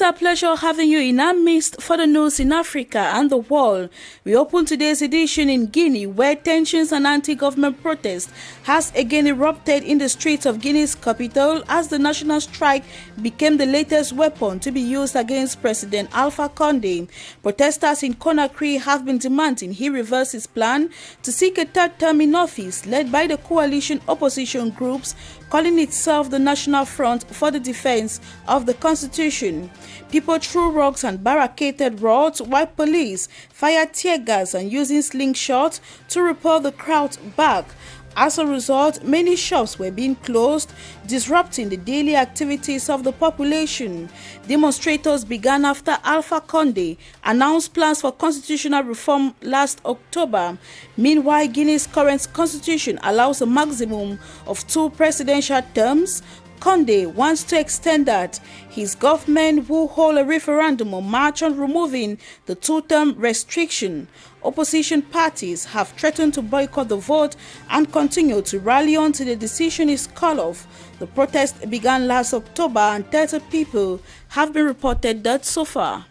a pleasure having you in our midst for the news in Africa and the world. We open today's edition in Guinea, where tensions and anti-government protest has again erupted in the streets of Guinea's capital as the national strike became the latest weapon to be used against President Alpha Conde. Protesters in Conakry have been demanding he reverse his plan to seek a third term in office, led by the coalition opposition groups calling itself the National Front for the Defense of the Constitution. People threw rocks and barricaded roads while police fired tear gas and using slingshots to repel the crowd back. As a result, many shops were being closed, disrupting the daily activities of the population. Demonstrators began after Alpha Conde announced plans for constitutional reform last October. Meanwhile, Guinea's current constitution allows a maximum of 2 presidential terms. Conde wants to extend that. His government will hold a referendum or march on removing the 2-term restriction. Opposition parties have threatened to boycott the vote and continue to rally until the decision is called off. The protest began last October and 30 people have been reported dead so far.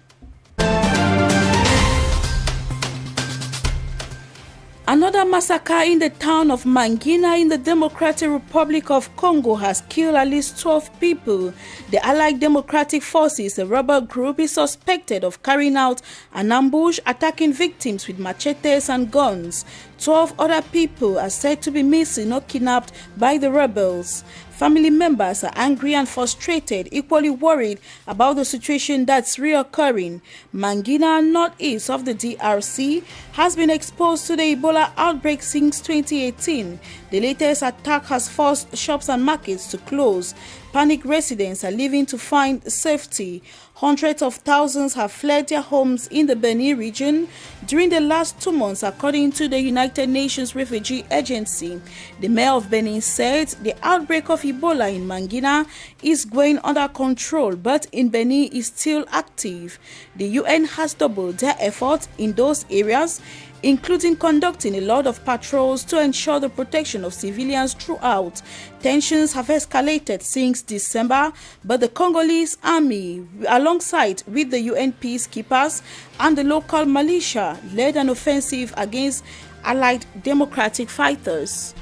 Another massacre in the town of GUINEA in the Democratic Republic of Congo has killed at least 12 people. The Allied Democratic Forces, a rebel group, is suspected of carrying out an ambush attacking victims with machetes and guns. 12 other people are said to be missing or kidnapped by the rebels. Family members are angry and frustrated, equally worried about the situation that's reoccurring. GUINEA, northeast of the DRC, has been exposed to the Ebola outbreak since 2018. The latest attack has forced shops and markets to close. Panicked residents are leaving to find safety. Hundreds of thousands have fled their homes in the Beni region during the last 2 months, according to the United Nations Refugee Agency. The mayor of Benin said the outbreak of Ebola in GUINEA is going under control, but in Benin is still active. The UN has doubled their efforts in those areas, including conducting a lot of patrols to ensure the protection of civilians throughout. Tensions have escalated since December, but the Congolese army, alongside with the UN peacekeepers and the local militia, led an offensive against Allied Democratic fighters.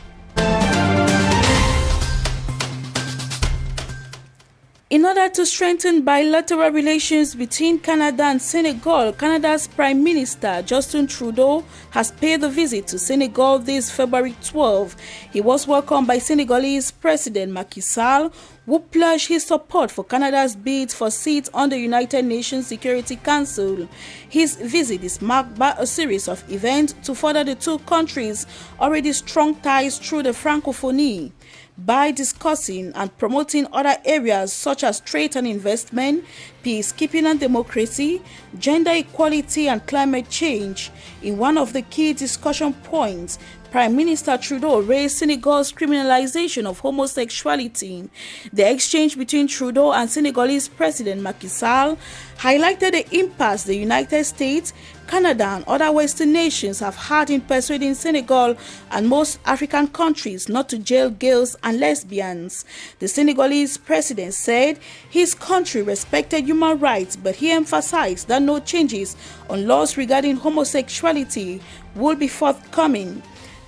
In order to strengthen bilateral relations between Canada and Senegal, Canada's Prime Minister Justin Trudeau has paid a visit to Senegal this February 12. He was welcomed by Senegalese President Macky Sall, who pledged his support for Canada's bid for seats on the United Nations Security Council. His visit is marked by a series of events to further the two countries' already strong ties through the Francophonie. By discussing and promoting other areas such as trade and investment, peacekeeping and democracy, gender equality and climate change. In one of the key discussion points, Prime Minister Trudeau raised Senegal's criminalization of homosexuality. The exchange between Trudeau and Senegalese President Macky Sall highlighted the impasse the United States, Canada and other Western nations have had in persuading Senegal and most African countries not to jail gays and lesbians. The Senegalese president said his country respected human rights, but he emphasized that no changes on laws regarding homosexuality will be forthcoming.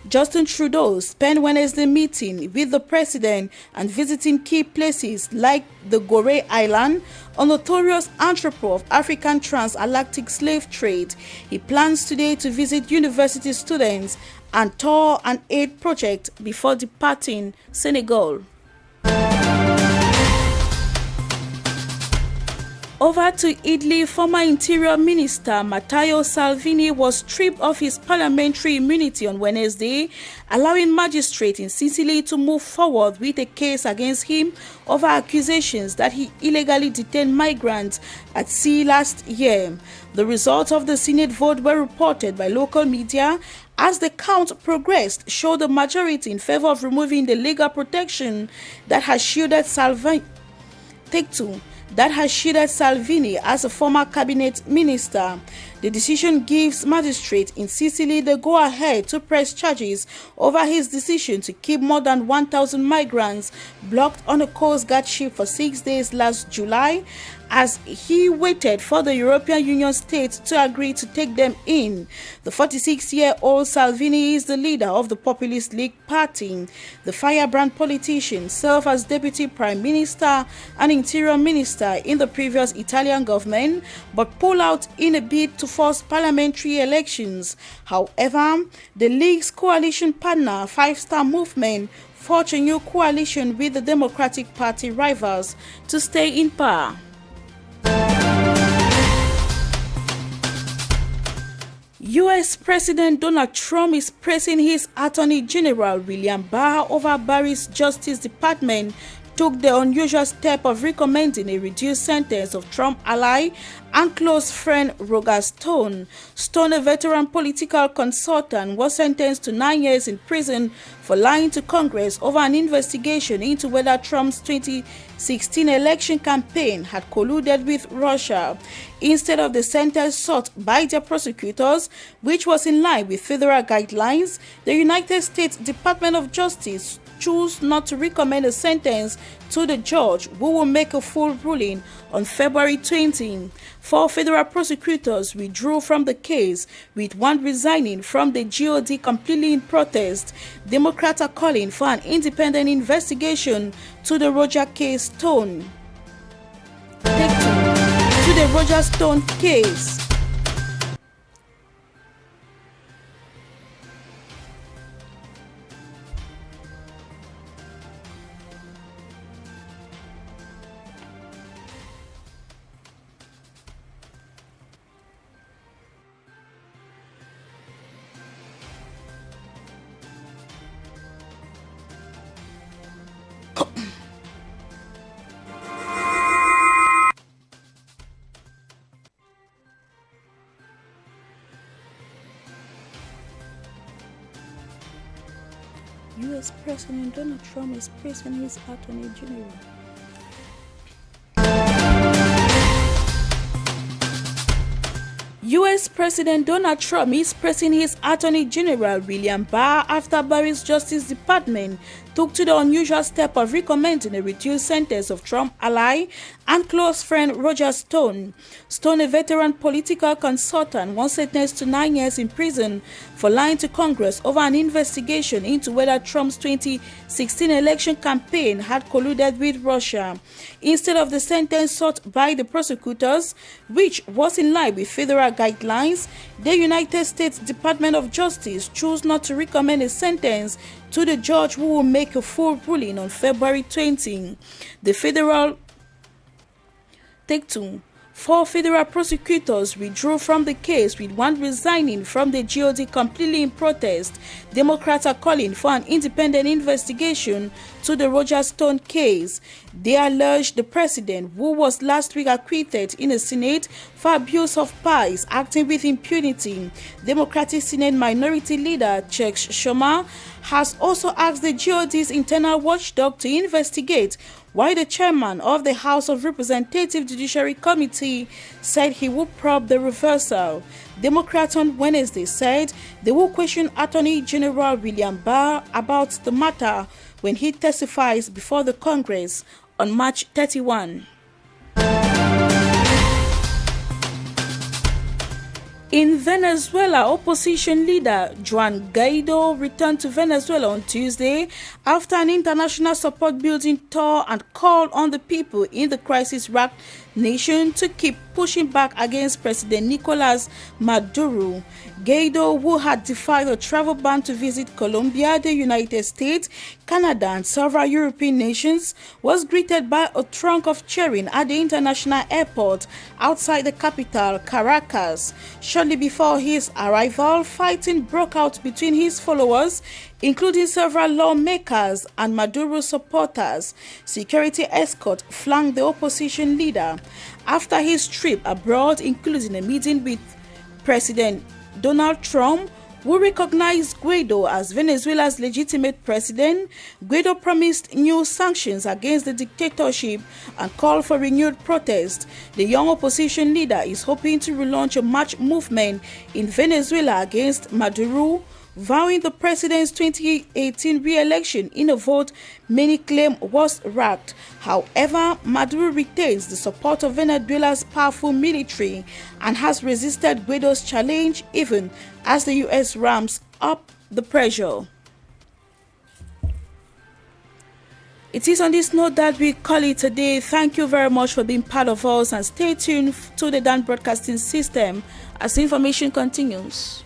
Justin Trudeau spent Wednesday meeting with the president and visiting key places like the Gorée Island, a notorious entrepôt of African transatlantic slave trade. He plans today to visit university students and tour an aid project before departing Senegal. Over to Italy, former Interior Minister Matteo Salvini was stripped of his parliamentary immunity on Wednesday, allowing magistrates in Sicily to move forward with a case against him over accusations that he illegally detained migrants at sea last year. The results of the Senate vote were reported by local media as the count progressed, showed a majority in favor of removing the legal protection that has shielded Salvini. That has shielded Salvini as a former cabinet minister. The decision gives magistrates in Sicily the go-ahead to press charges over his decision to keep more than 1,000 migrants blocked on a Coast Guard ship for 6 days last July, as he waited for the European Union states to agree to take them in. The 46-year-old Salvini is the leader of the Populist League Party. The firebrand politician served as Deputy Prime Minister and Interior Minister in the previous Italian government, but pulled out in a bid to force parliamentary elections. However, the League's coalition partner, Five Star Movement, forged a new coalition with the Democratic Party rivals to stay in power. U.S. President Donald Trump is pressing his Attorney General William Barr over Barry's Justice Department took the unusual step of recommending a reduced sentence of Trump ally and close friend Roger Stone. Stone, a veteran political consultant, was sentenced to 9 years in prison for lying to Congress over an investigation into whether Trump's 2016 election campaign had colluded with Russia. Instead of the sentence sought by their prosecutors, which was in line with federal guidelines, the United States Department of Justice chose not to recommend a sentence to the judge, who will make a full ruling on February 20. 4 federal prosecutors withdrew from the case, with one resigning from the GOD completely in protest. Democrats are calling for an independent investigation to the Roger Stone case. U.S. President Donald Trump is praising his Attorney General. U.S. President Donald Trump is pressing his Attorney General William Barr after Barry's Justice Department took to the unusual step of recommending a reduced sentence of Trump ally and close friend Roger Stone. Stone, a veteran political consultant, was sentenced to 9 years in prison for lying to Congress over an investigation into whether Trump's 2016 election campaign had colluded with Russia. Instead of the sentence sought by the prosecutors, which was in line with federal guidelines, the United States Department of Justice chose not to recommend a sentence to the judge, who will make a full ruling on February 20. The federal 4 federal prosecutors withdrew from the case, with one resigning from the GOD completely in protest. Democrats are calling for an independent investigation to the Roger Stone case. They allege the president, who was last week acquitted in the Senate for abuse of power, is acting with impunity. Democratic Senate Minority Leader Chuck Schumer has also asked the GOD's internal watchdog to investigate why the chairman of the House of Representatives Judiciary Committee said he would probe the reversal. Democrats on Wednesday said they will question Attorney General William Barr about the matter when he testifies before the Congress on March 31. In Venezuela, opposition leader Juan Guaido returned to Venezuela on Tuesday after an international support-building tour and called on the people in the crisis-racked nation to keep pushing back against President Nicolas Maduro. Guaido, who had defied a travel ban to visit Colombia, the United States, Canada, and several European nations, was greeted by a throng of cheering at the international airport outside the capital, Caracas. Shortly before his arrival, fighting broke out between his followers, including several lawmakers and Maduro supporters. Security escort flanked the opposition leader after his trip abroad, including a meeting with President Donald Trump, who recognized Guaido as Venezuela's legitimate president. Guaido promised new sanctions against the dictatorship and called for renewed protest. The young opposition leader is hoping to relaunch a march movement in Venezuela against Maduro, vowing the president's 2018 re-election in a vote many claim was rigged. However, Maduro retains the support of Venezuela's powerful military and has resisted Guaido's challenge even as the U.S. ramps up the pressure. It is on this note that we call it a day. Thank you very much for being part of us, and stay tuned to the Dan Broadcasting System as information continues.